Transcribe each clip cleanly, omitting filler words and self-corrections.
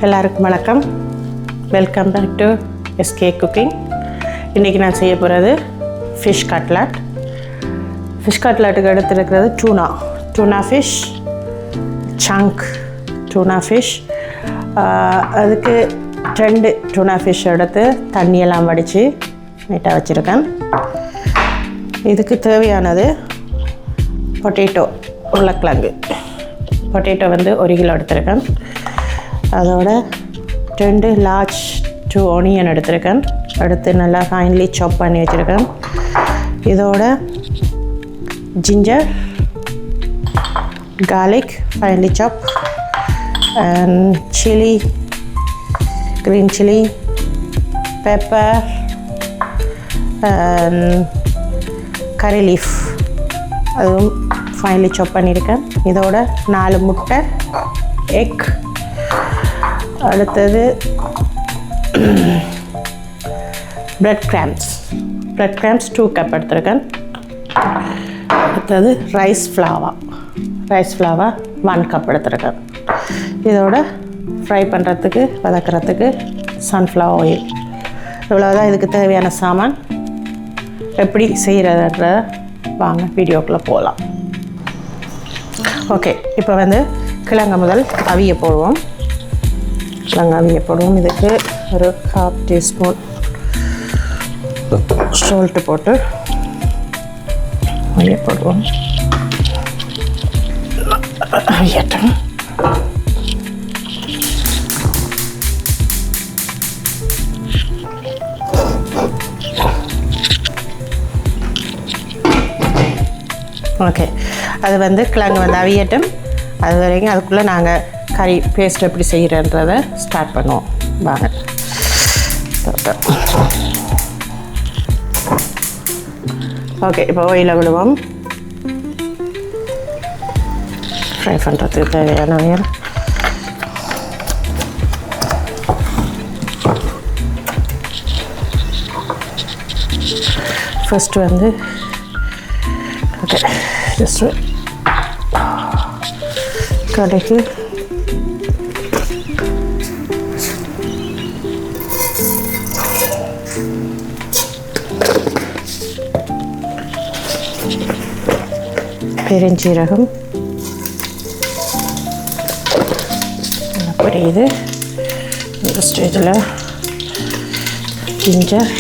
எல்லாருக்கும் வணக்கம். Welcome back to SK cooking. இன்றைக்கி நான் செய்ய போகிறது ஃபிஷ் கட்லட். ஃபிஷ் கட்லட்டுக்கு எடுத்துருக்கிறது டூனா ஃபிஷ், சங்க் டூனா ஃபிஷ். அதுக்கு 2 டூனா ஃபிஷ் எடுத்து தண்ணியெல்லாம் வடித்து நீட்டாக வச்சுருக்கேன். இதுக்கு தேவையானது பொட்டேட்டோ, உருளைக்கிழங்கு. பொட்டேட்டோ வந்து 1 கிலோ எடுத்திருக்கேன். அதோட 2 லார்ஜ் 2 ஆனியன் எடுத்திருக்கேன். எடுத்து நல்லா ஃபைன்லி சாப் பண்ணி வச்சுருக்கேன். இதோட ஜிஞ்சர், கார்லிக் ஃபைன்லி சாப், and chilli, green chilli, pepper, கறி லீஃப் அதுவும் ஃபைன்லி சாப் பண்ணியிருக்கேன். இதோட 4 முட்டை, எக். அடுத்தது பிரெட் கிராம்ஸ் 2 கப் எடுத்திருக்கேன். அடுத்தது ரைஸ் ஃப்ளாவா 1 கப் எடுத்திருக்கேன். இதோட ஃப்ரை பண்ணுறதுக்கு, வதக்கிறதுக்கு சன்ஃப்ளவர் ஆயில். இவ்வளோதான் இதுக்கு தேவையான சாமான். எப்படி செய்கிறதுன்ற வாங்க வீடியோக்குள்ளே போகலாம். ஓகே, இப்போ வந்து கிழங்கு முதல் அவிய போடுவோம். இதுக்கு ஒரு 1/2 டீஸ்பூன் சால்ட்டு போட்டு அவிய போடுவோம். அவியட்டும். ஓகே, அது வந்து கிழங்கு வந்து அவியட்டும். அது வரைக்கும் அதுக்குள்ளே நாங்கள் கறி பேஸ்ட் எப்படி செய்கிறன்றதை ஸ்டார்ட் பண்ணுவோம் வாங்க. ஓகே, இப்போ ஆயிலை விடுவோம். ஃப்ரை பண்ணுறதுக்கு தேவையான ஆயில். ஃபஸ்ட்டு வந்து ஓகே ஜஸ்ட் கடைக்கு பெருஞ்சீரகம் புரியுது. இந்த ஸ்டேஜில் ஜிஞ்சர்,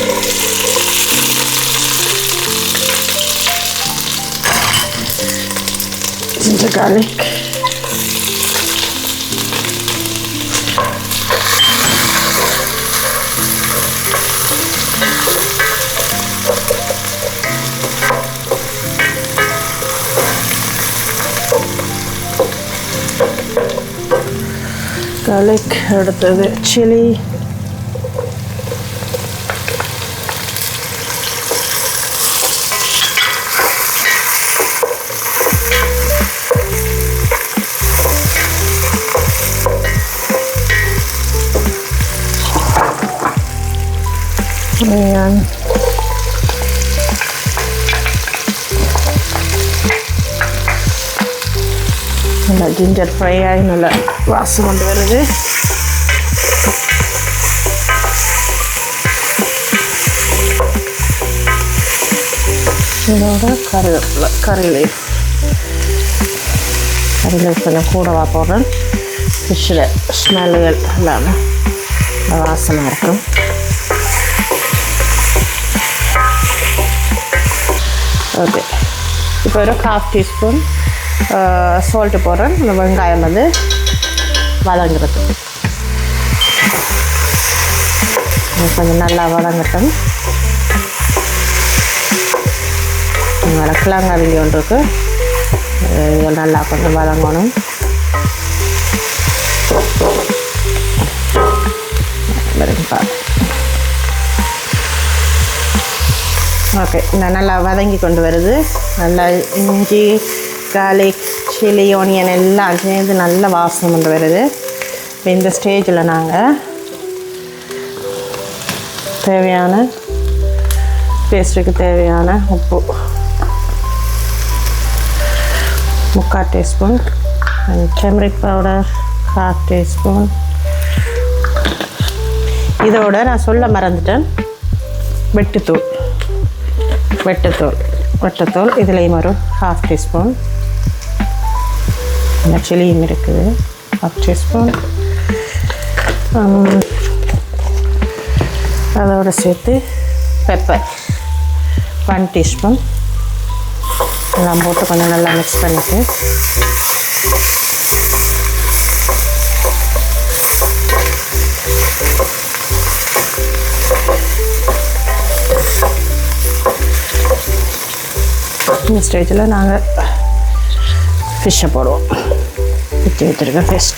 கார்லிக், அடுத்தது சில்லி, onion, நல்லா ஜிஞ்சர் ஃப்ரை ஆகி நல்லா வாசம் கொண்டு வருது. இதோட கருவேப்பிலை, கறி லீஃப் கொஞ்சம் கூடவா போடுறேன். ஃபிஷ்ஷில் ஸ்மெல்லுகள் எல்லாமே வாசமாக இருக்கும். ஓகே, இப்போ ஒரு 1/2 டீஸ்பூன் சால்ட்டு போடுறேன். இந்த வெங்காயம் வந்து வதங்குறதுக்கு கொஞ்சம் நல்லா வதங்கட்டும். உங்களோட கிழங்கு அவிங்க ஒன்று இருக்குது, இது நல்லா கொஞ்சம் வதங்கணும். ஓகே, நல்லா வதங்கி கொண்டு வருது. நல்லா இஞ்சி, கார்லிக், சில்லி, ஆனியன் எல்லாம் சேர்ந்து நல்ல வாசனை கொண்டு வருது. இப்போ இந்த ஸ்டேஜில் நாங்கள் தேவையான பேஸ்ட்டுக்கு தேவையான உப்பு 3/4 teaspoon, and turmeric powder 1/2 teaspoon, இதோட நான் சொல்ல மறந்துட்டேன், வெட்டுத்தூள் இதுலேயும் ஒரு 1/2 டீஸ்பூன். இந்த சில்லியும் இருக்குது 1/2 டீஸ்பூன். அதோடு சேர்த்து பெப்பர் 1 டீஸ்பூன் எல்லாம் போட்டு கொஞ்சம் நல்லா மிக்ஸ் பண்ணிவிட்டு இந்த ஸ்டேஜில் நாங்கள் ஃபிஷ்ஷை போடுவோம். ஊற்றி வச்சுருக்கேன் ஃபிஷ்.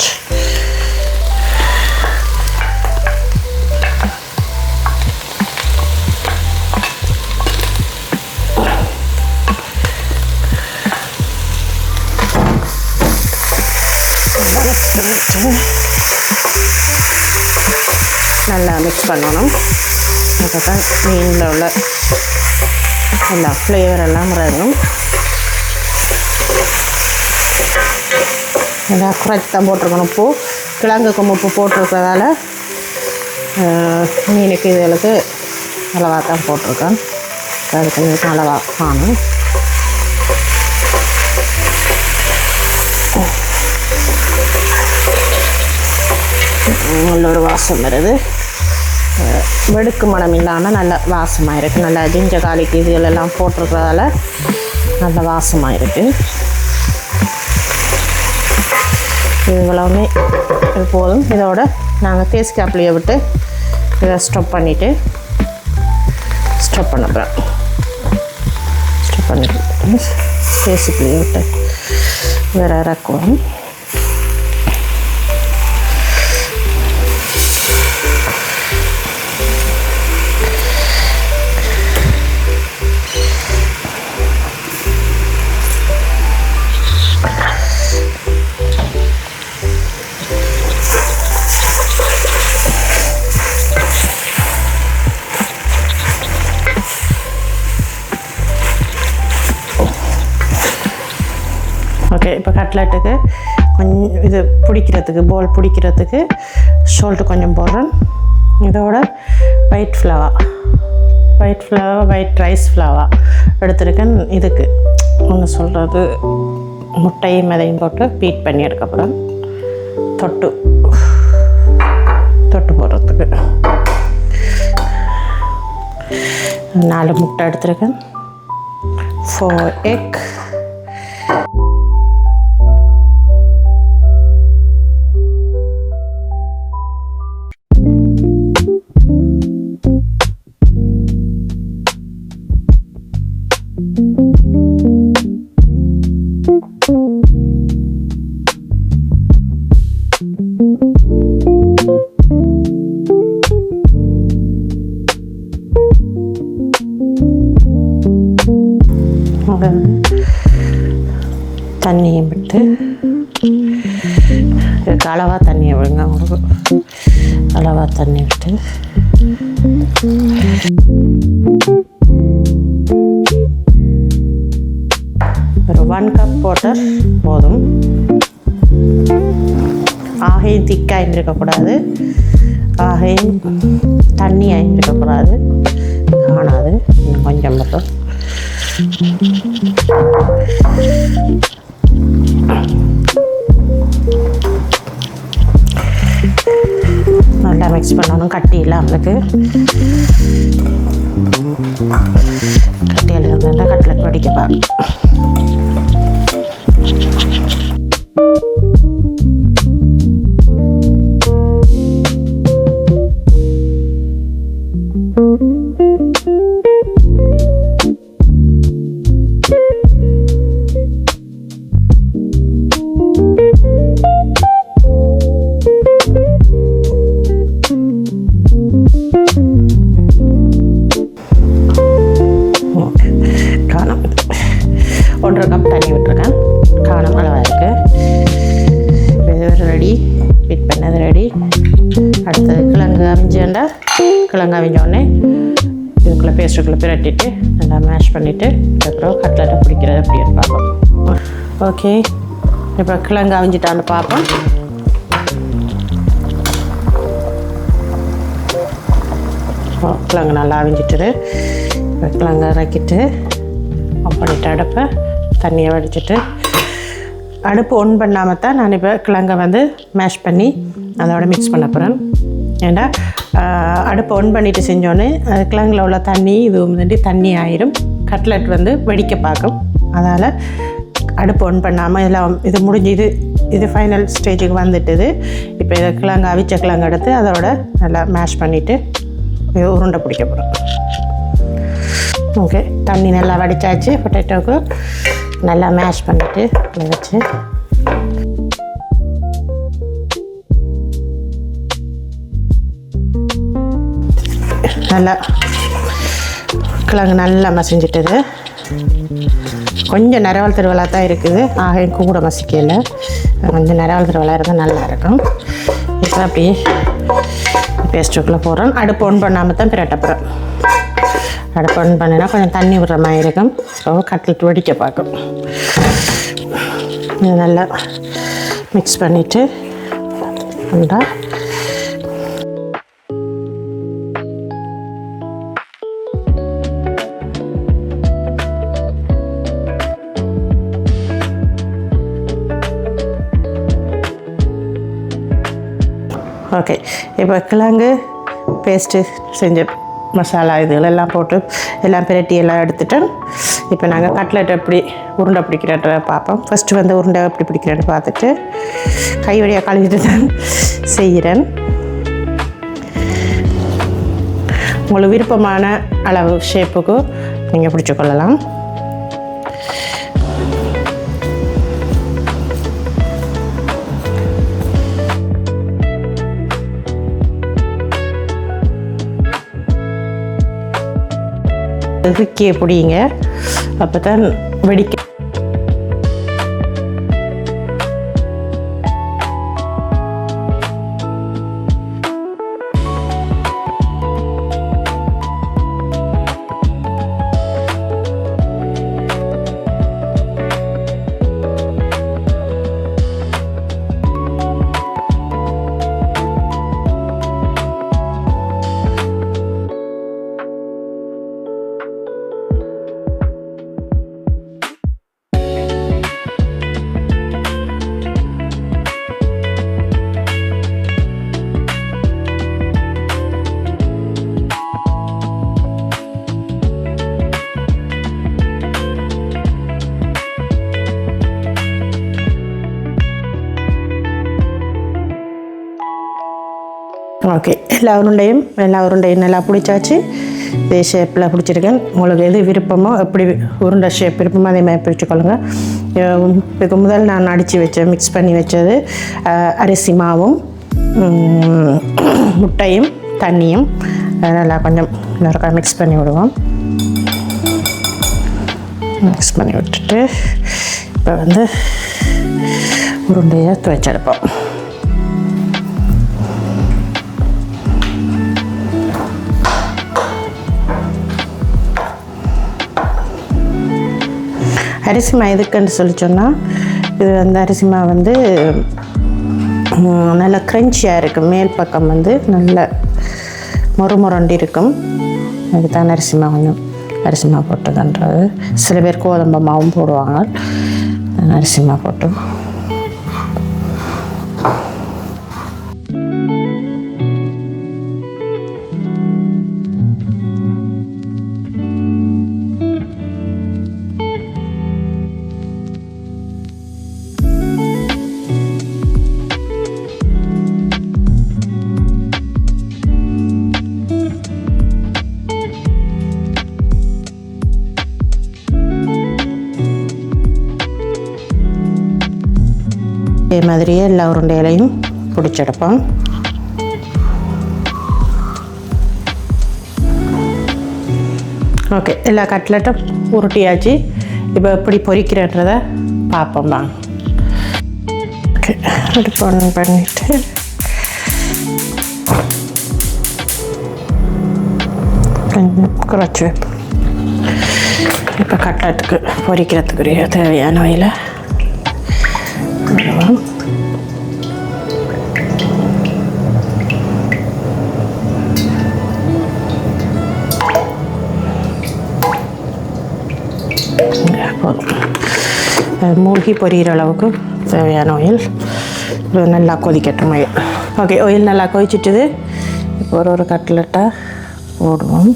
நல்லா மிக்ஸ் பண்ணணும். அப்போ தான் மீனில் உள்ள எல்லா ஃப்ளேவர் எல்லாம் இறங்கும். எல்லாம் குறைச்சி தான் போட்டிருக்கணும். உப்பு கிழங்குக்கும் உப்பு போட்டிருக்கிறதால மீனுக்கு இதுகளுக்கு அளவாக தான் போட்டிருக்கேன். அதுக்கு அளவாக காணும். நல்ல ஒரு வாசம் வருது. வெடுக்கு மனம் இல்லாமல் நல்ல வாசமாக இருக்குது. நல்லா ஜிஞ்ச காலிக்கு இதுகளெல்லாம் போட்டிருக்கிறதால நல்ல வாசமாக இருக்குது. இதுவெல்லாமே போதும். இதோட நாங்கள் தேசிக்காப்பிளியை விட்டு இதை ஸ்டப் பண்ணிவிட்டு ஸ்டப் பண்ண போகிறோம். ஸ்டப் பண்ணிட்டு தேசிப்பிளியை விட்டு வேறு இறக்குவோம். ஓகே, இப்போ கட்லெட்டுக்கு கொஞ்சம் இது பிடிக்கிறதுக்கு போல் பிடிக்கிறதுக்கு சால்ட்டு கொஞ்சம் போடுறேன். இதோட ஒயிட் ரைஸ் ஃப்ளவர் எடுத்துருக்கேன். இதுக்கு ஒன்று சொல்கிறது முட்டையும் அதையும் போட்டு பீட் பண்ணி எடுக்கப்புறம் தொட்டு போடுறதுக்கு 4 முட்டை எடுத்துருக்கேன். 4 எக். தண்ணியை விட்டு இதுக்கு அளவாக தண்ணியை விடுங்க. அளவாக தண்ணி விட்டு ஒரு 1 கப் வாட்டர் போதும். ஆகையும் திக்காயும் இருக்கக்கூடாது, ஆகையும் தண்ணியாயும் இருக்கக்கூடாது. காணாது. இன்னும் கொஞ்சம் மட்டும் நல்லா மிக்ஸ் பண்ணணும். கட்டி இல்லாமலுக்கு கட்டியில் இருந்தால் கட்லெட் வடிக்கப்பா. ஒன்றரை கப் தண்ணி விட்டுருக்கேன். காரம் அளவாக இருக்குது. இது ரெடி. ஃபிட் பண்ணது ரெடி. அடுத்தது கிழங்கு அவிஞ்சேன்டா. கிழங்கு அவிஞ்சோடனே இதுக்குள்ளே பேஸ்ட்டுக்குள்ளே பிரட்டிட்டு நல்லா மேஷ் பண்ணிவிட்டு அப்புறம் கட்லெட்டை பிடிக்கிறது அப்படின்னு பார்ப்போம். ஓகே, இப்போ கிழங்கு அவிஞ்சிட்டான்னு பார்ப்போம். கிழங்கு நல்லா அவிஞ்சிட்டுது. கிழங்கு இறக்கிட்டு ஆஃப் பண்ணிவிட்டு அடுப்பை தண்ணியை வடிச்சிட்டு அடுப்பு ஒன் பண்ணாமல் தான் நான் இப்போ கிழங்கை வந்து மேஷ் பண்ணி அதோட மிக்ஸ் பண்ண போகிறேன். ஏன்னா அடுப்பை ஒன் பண்ணிவிட்டு செஞ்சோன்னே கிழங்குல உள்ள தண்ணி இது வந்து தண்ணி ஆயிரும், கட்லெட் வந்து வெடிக்க பார்க்கும். அதனால் அடுப்பு ஒன் பண்ணாமல் எல்லாம் இது முடிஞ்சு இது ஃபைனல் ஸ்டேஜுக்கு வந்துட்டுது. இப்போ இதை கிழங்கு அவிச்ச கிழங்கு எடுத்து அதோட நல்லா மேஷ் பண்ணிவிட்டு உருண்டை பிடிக்க போகிறோம். ஓகே, தண்ணி நல்லா வடித்தாச்சு. பொட்டேட்டோவுக்கு நல்லா மேஷ் பண்ணிவிட்டு வச்சு நல்லா கிழங்கு நல்லா மசிஞ்சிட்டது. கொஞ்சம் நரவல் திருவலாக தான் இருக்குது, ஆக கூட மசிக்கல. கொஞ்சம் நரவல் திருவலாக இருந்தால் நல்லாயிருக்கும். இப்போ அப்படியே பேஸ்ட்டுக்குள்ளே போடுறோம். அடுப்பு ஒன் பண்ணாமல் தான் பிரட்டப்புறோம். அடுப்பு ஒன் பண்ணினா கொஞ்சம் தண்ணி விடுற மாதிரி இருக்கும். ஸோ கட்லெட் வெடிக்க பார்க்கும். இது நல்லா மிக்ஸ் பண்ணிவிட்டு உண்டா ஓகே. இப்போ கிழங்கு பேஸ்ட்டு செஞ்ச மசாலா இதுகளெல்லாம் போட்டு எல்லாம் பிரட்டி எல்லாம் எடுத்துட்டு இப்போ நாங்கள் கட்லெட் எப்படி உருண்டை பிடிக்கிறத பார்ப்போம். ஃபஸ்ட்டு வந்து உருண்டை எப்படி பிடிக்கிறேன்னு பார்த்துட்டு கை வழியாக கழுவிட்டு தான் செய்கிறேன். உங்களுக்கு விருப்பமான அளவு ஷேப்புக்கு நீங்கள் பிடிச்சி கொள்ளலாம். இறுக்கிய பிடிங்க, அப்போ தான் வெடிக்க. ஓகே, எல்லா உருண்டையும் நல்லா பிடிச்சாச்சு. இதே ஷேப்பில் பிடிச்சிருக்கேன். உங்களுக்கு எது விருப்பமோ எப்படி உருண்டை ஷேப் விருப்பமோ அதே மாதிரி பிடிச்சிக்கொள்ளுங்க. இதுக்கு முதல் நான் அடித்து வச்ச மிக்ஸ் பண்ணி வச்சது அரிசி மாவும் முட்டையும் தண்ணியும் நல்லா கொஞ்சம் நல்லா மிக்ஸ் பண்ணி விடுவோம். மிக்ஸ் பண்ணி விட்டுட்டு இப்போ வந்து உருண்டையை துவைச்செடுப்போம். அரிசிமா எதுக்குன்னு சொல்லி சொன்னால், இது வந்து அரிசிமா வந்து நல்ல க்ரன்ச்சியாக இருக்கும். மேல் பக்கம் வந்து நல்ல மொறுமொரண்டி இருக்கும். அதுக்கு தான் அரிசிமா கொஞ்சம் அரிசிமா போட்டதுன்றது. சில பேர் கோதம்பு மாவும் போடுவாங்க. அரிசிமா போட்டு இதே மாதிரியே எல்லா உருண்டைகளையும் பிடிச்செடுப்போம். ஓகே, எல்லா கட்லெட்டும் உருட்டியாச்சு. இப்போ எப்படி பொரிக்கிறன்றதை பார்ப்போம் வாங்க. ஓகே, அடுப்பு ஆன் பண்ணிவிட்டு கொஞ்சம் குறைச்சி வைப்போம். இப்போ கட்லெட்டுக்கு பொரிக்கிறதுக்குரிய தேவையான வகையில் போதும். மூழ்கி பொரியிற அளவுக்கு தேவையான ஆயில். இது நல்லா கொதிக்கட்டும் ஆயில். ஓகே, ஆயில் நல்லா கொதிச்சிட்டுது. இப்போ ஒரு கட்லெட்டாக போடுவோம்.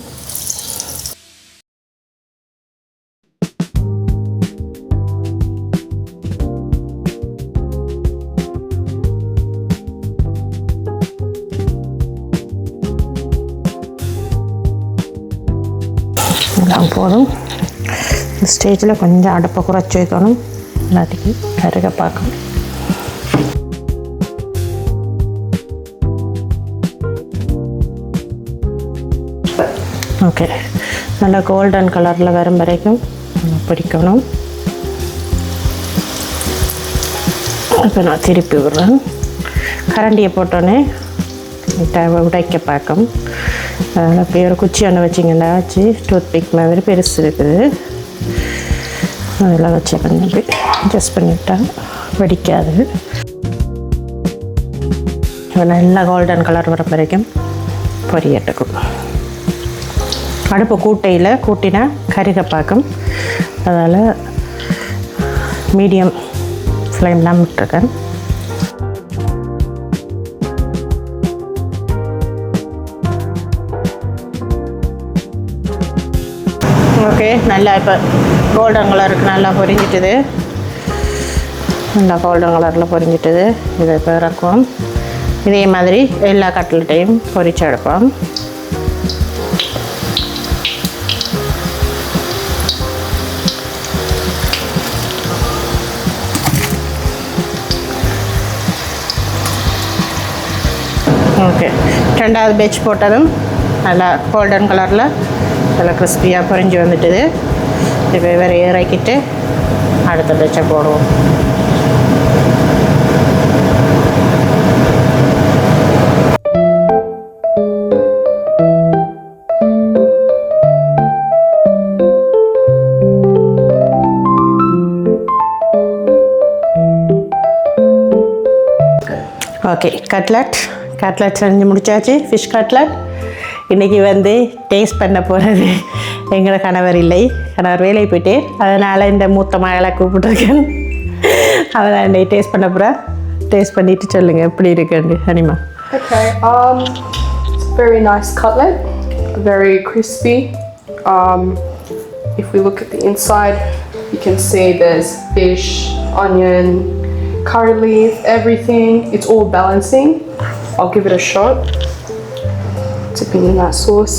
எல்லாம் போதும். இந்த ஸ்டேஜில் கொஞ்சம் அடுப்பை குறைச்சி வைக்கணும், இல்லாட்டிக்கு கருக பார்க்கணும். ஓகே, நல்லா கோல்டன் கலரில் வரும் வரைக்கும் பிடிக்கணும். இப்போ நான் திருப்பி விடுறேன். கரண்டியை போட்டோன்னே உடைக்க பார்க்கும். அதில் இப்போ ஒரு குச்சி ஒன்று வச்சிங்கன்னா வச்சு டூத் பிக் மாதிரி பெருசு இருக்குது, அதெல்லாம் வச்சு கொஞ்சம் அட்ஜஸ்ட் பண்ணிவிட்டா வெடிக்காது. இப்போ நல்லா கோல்டன் கலர் வர வரைக்கும் பொரியட்டுக்கும். அடுப்பு கூட்டினா கருக பார்க்கும், அதனால் மீடியம் ஃப்ளேம்லாம் விட்டுருக்கேன். ஓகே, நல்லா இப்போ கோல்டன் கலருக்கு நல்லா பொரிஞ்சிட்டுது. நல்லா கோல்டன் கலரில் பொரிஞ்சிட்டுது. இதை இப்போ இறக்குவோம். இதே மாதிரி எல்லா கட்லெட்டையும் பொரிச்சு எடுப்போம். ஓகே, ரெண்டாவது பேட்ச் போட்டதும் நல்லா கோல்டன் கலரில் நல்லா கிறிஸ்பியாக பொரிஞ்சு வந்துட்டுது. இப்போ வேறு இறக்கிட்டு அடுத்த பேட்சை போடுவோம். ஓகே, கட்லெட் செஞ்சு முடிச்சாச்சு. Fish cutlet. இன்றைக்கி வந்து டேஸ்ட் பண்ண போகிறது எங்களை கணவர் இல்லை, கணவர் வேலைக்கு போயிட்டு, அதனால் இந்த மூத்த மகளை கூப்பிட்டுருக்கேன். அவள் தான் இன்றைக்கி டேஸ்ட் பண்ண போகிறா. டேஸ்ட் பண்ணிவிட்டு சொல்லுங்கள் எப்படி இருக்குன்னு. ஹனிமா. Okay, it's a very nice cutlet, very crispy. If we look at the inside, you can see there's fish, onion, curry leaf, everything. It's all balancing. I'll give it a shot. Dipping in that sauce.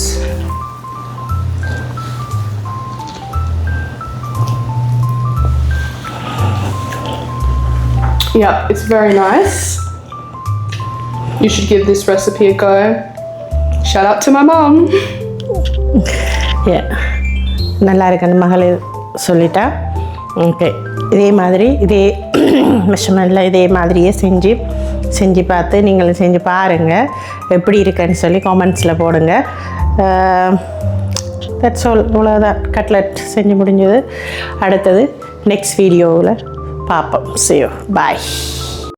Yeah, it's very nice. You should give this recipe a go. Shout out to my mom. Yeah, நல்லா இருக்குன்னு மகளே சொல்லிட்டா. Okay, இதே மாதிரி இதே மெஷர்மெண்ட்டில் இதே மாதிரியே செஞ்சு பார்த்து நீங்களும் செஞ்சு பாருங்கள், எப்படி இருக்குன்னு சொல்லி காமெண்ட்ஸில் போடுங்க. That's all. இவ்வளோதான், கட்லெட் செஞ்சு முடிஞ்சது. அடுத்தது நெக்ஸ்ட் வீடியோவில் பார்ப்போம். See you. Bye.